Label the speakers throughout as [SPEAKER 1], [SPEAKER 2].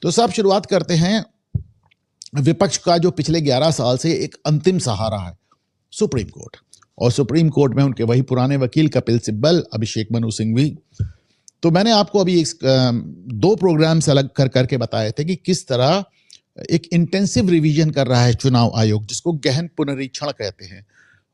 [SPEAKER 1] तो साहब शुरुआत करते हैं विपक्ष का जो पिछले 11 साल से एक अंतिम सहारा है, सुप्रीम कोर्ट। और सुप्रीम कोर्ट में उनके वही पुराने वकील कपिल सिब्बल, अभिषेक मनु सिंघवी। तो मैंने आपको अभी 2 प्रोग्राम्स अलग कर करके बताए थे कि किस तरह एक इंटेंसिव रिवीजन कर रहा है चुनाव आयोग, जिसको गहन पुनरीक्षण कहते हैं।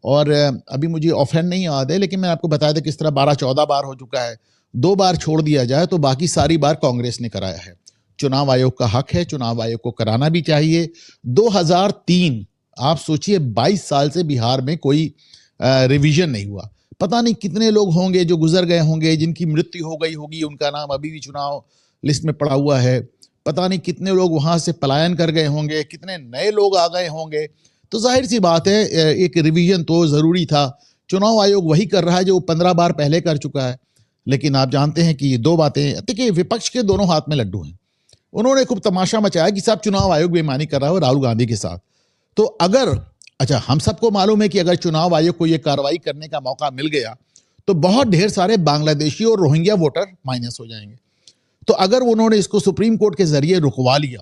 [SPEAKER 1] और अभी मुझे ऑफहैंड नहीं याद है, लेकिन मैं आपको बताया था किस तरह 12-14 बार हो चुका है। 2 बार छोड़ दिया जाए तो बाकी सारी बार कांग्रेस ने कराया है। चुनाव आयोग का हक है, चुनाव आयोग को कराना भी चाहिए। 2003, आप सोचिए 22 साल से बिहार में कोई रिवीजन नहीं हुआ। पता नहीं कितने लोग होंगे जो गुजर गए होंगे, जिनकी मृत्यु हो गई होगी, उनका नाम अभी भी चुनाव लिस्ट में पड़ा हुआ है। पता नहीं कितने लोग वहां से पलायन कर गए होंगे, कितने नए लोग आ गए होंगे। तो जाहिर सी बात है एक रिवीजन तो जरूरी था। चुनाव आयोग वही कर रहा है जो 15 बार पहले कर चुका है। लेकिन आप जानते हैं कि ये 2 बातें, देखिए विपक्ष के दोनों हाथ में लड्डू हैं। उन्होंने खूब तमाशा मचाया कि साहब चुनाव आयोग बेईमानी कर रहा है राहुल गांधी के साथ। तो अगर, अच्छा, हम सबको मालूम है कि अगर चुनाव आयोग को यह कार्रवाई करने का मौका मिल गया तो बहुत ढेर सारे बांग्लादेशी और रोहिंग्या वोटर माइनस हो जाएंगे। तो अगर उन्होंने इसको सुप्रीम कोर्ट के जरिए रुकवा लिया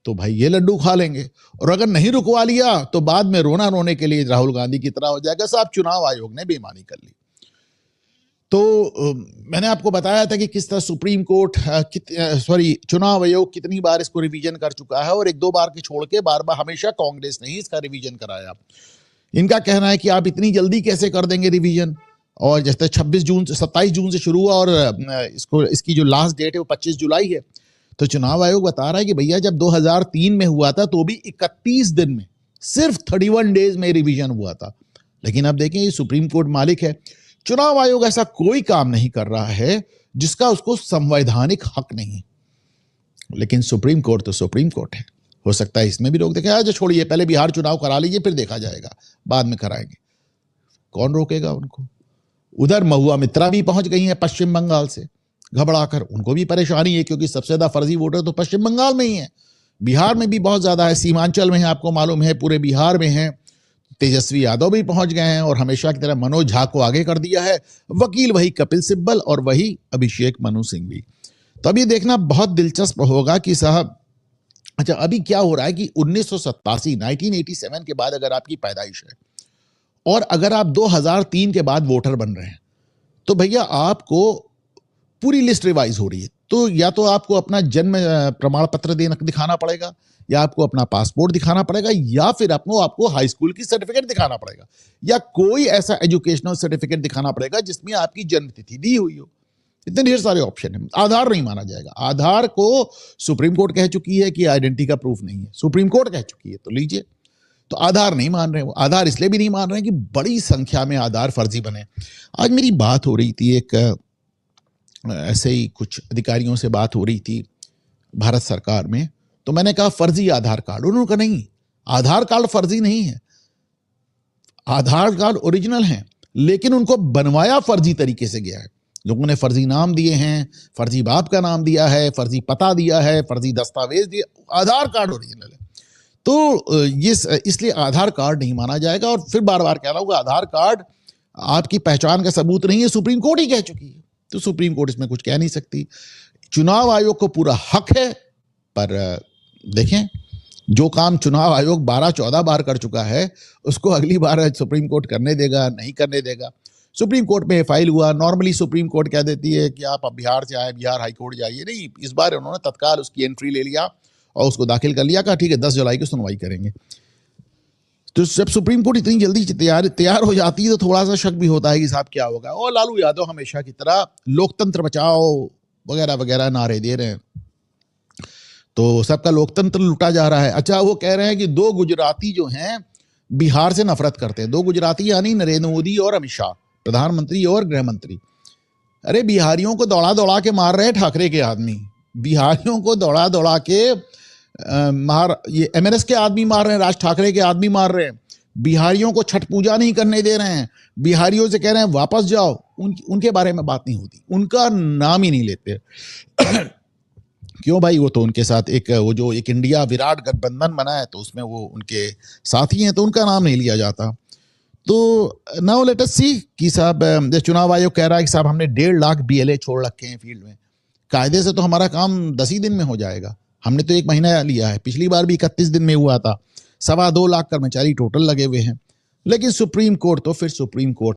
[SPEAKER 1] तो भाई ये लड्डू खा लेंगे, और अगर नहीं रुकवा लिया तो बाद में रोना रोने के लिए राहुल गांधी की तरह हो जाएगा, साहब चुनाव आयोग ने बेईमानी कर ली। तो मैंने आपको बताया था कि किस तरह सुप्रीम कोर्ट चुनाव आयोग कितनी बार इसको रिवीजन कर चुका है, और 1-2 बार की छोड़ के बार बार हमेशा कांग्रेस ने ही इसका रिवीजन कराया। इनका कहना है कि आप इतनी जल्दी कैसे कर देंगे रिवीजन, और जैसे 27 जून से शुरू हुआ और इसकी जो लास्ट डेट है वो 25 जुलाई है। तो चुनाव आयोग बता रहा है कि भैया जब 2003 में हुआ था तो भी 31 दिन में, सिर्फ 31 डेज में रिवीजन हुआ था। लेकिन अब देखें, ये सुप्रीम कोर्ट मालिक है। चुनाव आयोग ऐसा कोई काम नहीं कर रहा है जिसका उसको संवैधानिक हक नहीं। लेकिन सुप्रीम कोर्ट तो सुप्रीम कोर्ट है। हो सकता है इसमें भी लोग देखें, आज छोड़िए, पहले बिहार चुनाव करा लीजिए, फिर देखा जाएगा, बाद में कराएंगे। कौन रोकेगा उनको? उधर महुआ मित्रा भी पहुंच गई हैं पश्चिम बंगाल से घबराकर। उनको भी परेशानी है क्योंकि सबसे ज्यादा फर्जी वोटर तो पश्चिम बंगाल में ही है। बिहार में भी बहुत ज्यादा है, सीमांचल में है, आपको मालूम है, पूरे बिहार में है। तेजस्वी यादव भी पहुंच गए हैं और हमेशा की तरह मनोज झा को आगे कर दिया है। वकील वही कपिल सिब्बल और वही अभिषेक मनु सिंघवी। तो अब ये देखना बहुत दिलचस्प होगा कि साहब, अच्छा अभी क्या हो रहा है कि 1987 के बाद अगर आपकी पैदाइश है और अगर आप 2003 के बाद वोटर बन रहे हैं तो भैया आपको पूरी लिस्ट रिवाइज हो रही है। तो या तो आपको अपना जन्म प्रमाण पत्र दिखाना पड़ेगा, या आपको अपना पासपोर्ट दिखाना पड़ेगा, या फिर आपको हाई स्कूल की सर्टिफिकेट दिखाना पड़ेगा, या कोई ऐसा एजुकेशनल सर्टिफिकेट दिखाना पड़ेगा जिसमें आपकी जन्म तिथि दी हुई हो। इतने ढेर सारे ऑप्शन है। आधार नहीं माना जाएगा। आधार को सुप्रीम कोर्ट कह चुकी है कि आइडेंटिटी का प्रूफ नहीं है, सुप्रीम कोर्ट कह चुकी है, तो लीजिए। तो आधार नहीं मान रहे वो। आधार इसलिए भी नहीं मान रहे हैं कि बड़ी संख्या में आधार फर्जी बने। आज मेरी बात हो रही थी, एक ऐसे ही कुछ अधिकारियों से बात हो रही थी भारत सरकार में। तो मैंने कहा फर्जी आधार कार्ड। उन्होंने कहा नहीं, आधार कार्ड फर्जी नहीं है, आधार कार्ड ओरिजिनल है, लेकिन उनको बनवाया फर्जी तरीके से गया है। लोगों ने फर्जी नाम दिए हैं, फर्जी बाप का नाम दिया है, फर्जी पता दिया है, फर्जी दस्तावेज दिए, आधार कार्ड ओरिजिनल है। तो ये इसलिए आधार कार्ड नहीं माना जाएगा। और फिर बार बार कह रहा हूँ, आधार कार्ड आपकी पहचान का सबूत नहीं है, सुप्रीम कोर्ट ही कह चुकी है। तो सुप्रीम कोर्ट इसमें कुछ कह नहीं सकती। चुनाव आयोग को पूरा हक है, पर देखें जो काम चुनाव आयोग 12-14 बार कर चुका है उसको अगली बार सुप्रीम कोर्ट करने देगा, नहीं करने देगा। सुप्रीम कोर्ट में फाइल हुआ, नॉर्मली सुप्रीम कोर्ट कह देती है कि आप अब बिहार से आए, बिहार हाई कोर्ट जाइए। नहीं, इस बार उन्होंने तत्काल उसकी एंट्री ले लिया और उसको दाखिल कर लिया, कहा ठीक है 10 जुलाई की सुनवाई करेंगे। तो जब सुप्रीम कोर्ट इतनी जल्दी तैयार हो जाती है तो थोड़ा सा शक भी होता है कि साहब क्या होगा। और लालू यादव हमेशा की तरह लोकतंत्र बचाओ वगैरह वगैरह नारे दे रहे हैं, तो सबका लोकतंत्र लुटा जा रहा है। अच्छा, वो कह रहे हैं कि 2 गुजराती जो हैं बिहार से नफरत करते हैं। 2 गुजराती यानी नरेंद्र मोदी और अमित शाह, प्रधानमंत्री और गृह मंत्री। अरे बिहारियों को दौड़ा दौड़ा के मार रहे हैं ठाकरे के आदमी, बिहारियों को दौड़ा दौड़ा के ये एमएनएस के आदमी मार रहे हैं, राज ठाकरे के आदमी मार रहे हैं। बिहारियों को छठ पूजा नहीं करने दे रहे हैं, बिहारियों से कह रहे हैं वापस जाओ। उनके बारे में बात नहीं होती, उनका नाम ही नहीं लेते। क्यों भाई, वो तो उनके साथ एक इंडिया विराट गठबंधन बना है, तो उसमें वो उनके साथी हैं, तो उनका नाम नहीं लिया जाता। तो नाउ लेट अस सी कि साहब चुनाव आयोग कह रहा है कि साहब हमने 1.5 लाख BLA छोड़ रखे हैं फील्ड में। कायदे से तो हमारा काम 10 ही दिन में हो जाएगा। हमने तो 1 महीना लिया है, पिछली बार भी 31 दिन में हुआ था। 2.25 लाख कर्मचारी टोटल लगे हुए हैं। लेकिन सुप्रीम कोर्ट तो फिर सुप्रीम कोर्ट